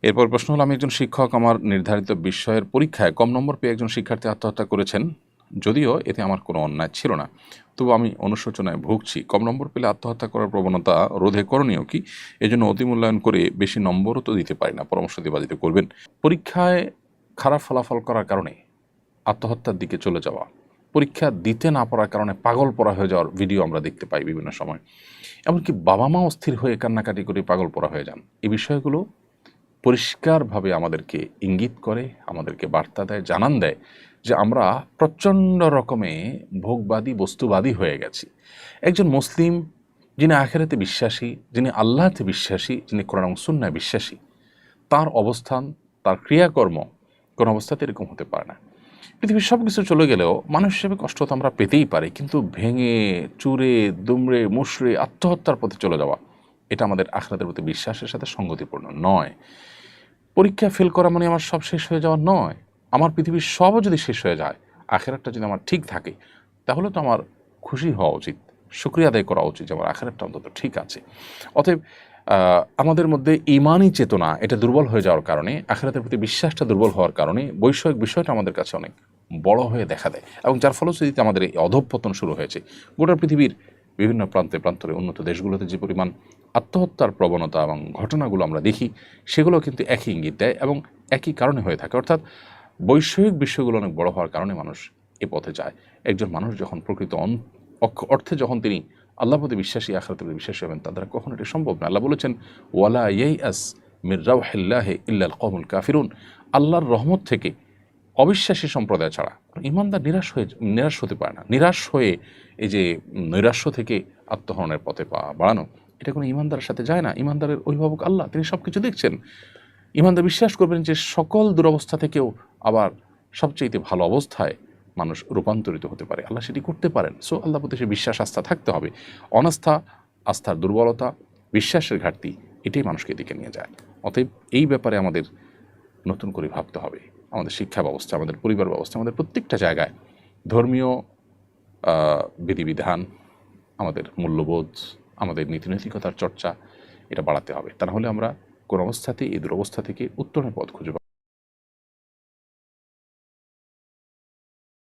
এরপর প্রশ্ন হলো, আমি একজন শিক্ষক, আমার নির্ধারিত বিষয়ের পরীক্ষায় কম নম্বর পেয়ে একজন শিক্ষার্থী আত্মহত্যা করেছেন। যদিও এতে আমার কোনো অন্যায় ছিল না, তবু আমি অনুশোচনায় ভুগছি। কম নম্বর পেলে আত্মহত্যা করার প্রবণতা রোধে করণীয় কি? এজন্য অতিমূল্যায়ন করে বেশি নম্বরও তো দিতে পারি না, পরামর্শ দিবা দিতে করবেন। পরীক্ষায় খারাপ ফলাফল করার কারণে আত্মহত্যার দিকে চলে যাওয়া, পরীক্ষা দিতে না পারার কারণে পাগল পড়া হয়ে যাওয়ার ভিডিও আমরা দেখতে পাই বিভিন্ন সময়। এমনকি বাবা মা অস্থির হয়ে কান্নাকাটি করে পাগল পড়া হয়ে যান। এই বিষয়গুলো পরিষ্কারভাবে আমাদেরকে ইঙ্গিত করে, আমাদেরকে বার্তা দেয়, জানান দেয় যে আমরা প্রচণ্ড রকমে ভোগবাদী, বস্তুবাদী হয়ে গেছি। একজন মুসলিম যিনি আখেরাতে বিশ্বাসী, যিনি আল্লাহতে বিশ্বাসী, যিনি কোরআন এবং সুন্নাহয় বিশ্বাসী, তার অবস্থান, তার ক্রিয়াকর্ম কোনো অবস্থাতে এরকম হতে পারে না। পৃথিবীর সব কিছু চলে গেলেও মানুষ হিসেবে কষ্ট তো আমরা পেতেই পারি, কিন্তু ভেঙে চুরে দুমড়ে মুষড়ে আত্মহত্যার পথে চলে যাওয়া, এটা আমাদের আখেরাতের প্রতি বিশ্বাসের সাথে সঙ্গতিপূর্ণ নয়। পরীক্ষা ফেল করা মানে আমার সব শেষ হয়ে যাওয়া নয়। আমার পৃথিবীর সবও যদি শেষ হয়ে যায়, আখেরাতটা যদি আমার ঠিক থাকে, তাহলে তো আমার খুশি হওয়া উচিত, শুকরিয়া আদায় করা উচিত যে আমার আখেরাতটা অন্তত ঠিক আছে। অতএব আমাদের মধ্যে ঈমানি চেতনা এটা দুর্বল হয়ে যাওয়ার কারণে, আখেরাতের প্রতি বিশ্বাসটা দুর্বল হওয়ার কারণে বৈষয়িক বিষয়টা আমাদের কাছে অনেক বড় হয়ে দেখা দেয়, এবং যার ফলশ্রুতিতে আমাদের এই অধঃপতন শুরু হয়েছে। গোটা পৃথিবীর বিভিন্ন প্রান্তে প্রান্তরে উন্নত দেশগুলোতে যে পরিমাণ আত্মহত্যার প্রবণতা এবং ঘটনাগুলো আমরা দেখি, সেগুলো কিন্তু একই ইঙ্গিত দেয় এবং একই কারণে হয়ে থাকে। অর্থাৎ বৈষয়িক বিষয়গুলো অনেক বড় হওয়ার কারণে মানুষ এ পথে যায়। একজন মানুষ যখন প্রকৃত অর্থে যখন তিনি আল্লাহর প্রতি বিশ্বাসী, আখিরাতের প্রতি বিশ্বাসী হবেন, তার দ্বারা কখনো এটা সম্ভব না। আল্লাহ বলেছেন, ওয়ালা ইয়াইআস মির রাউহিল্লাহি ইল্লাল কওমুল কাফিরুন। আল্লাহর রহমত থেকে অবিশ্বাসী সম্প্রদায় ছাড়া ঈমানদার নিরাশ হতে পারে না। নিরাশ হয়ে এই যে নৈরাশ্য থেকে আত্মহরণের পথে পা বাড়ানো, এটা কোনো ঈমানদারের সাথে যায় না। ঈমানদারের অভিভাবক আল্লাহ, তিনি সব কিছু দেখছেন। ঈমানদার বিশ্বাস করবেন যে সকল দুরবস্থা থেকেও আবার সবচেয়ে ভালো অবস্থায় মানুষ রূপান্তরিত হতে পারে, আল্লাহ সেটি করতে পারেন। সো আল্লাহ প্রতি সে বিশ্বাস, আস্থা থাকতে হবে। অনাস্থা, আস্থার দুর্বলতা, বিশ্বাসের ঘাটতি, এটাই মানুষকে এদিকে নিয়ে যায়। অতএব এই ব্যাপারে আমাদের নতুন করে ভাবতে হবে। আমাদের শিক্ষা ব্যবস্থা, আমাদের পরিবার ব্যবস্থা, আমাদের প্রত্যেকটা জায়গায় ধর্মীয় বিধিবিধান, আমাদের মূল্যবোধ, আমাদের নীতিনৈতিকতার চর্চা, এটা বাড়াতে হবে। তা নাহলে আমরা কোন অবস্থাতেই এই দুরবস্থা থেকে উত্তরণের পথ খুঁজে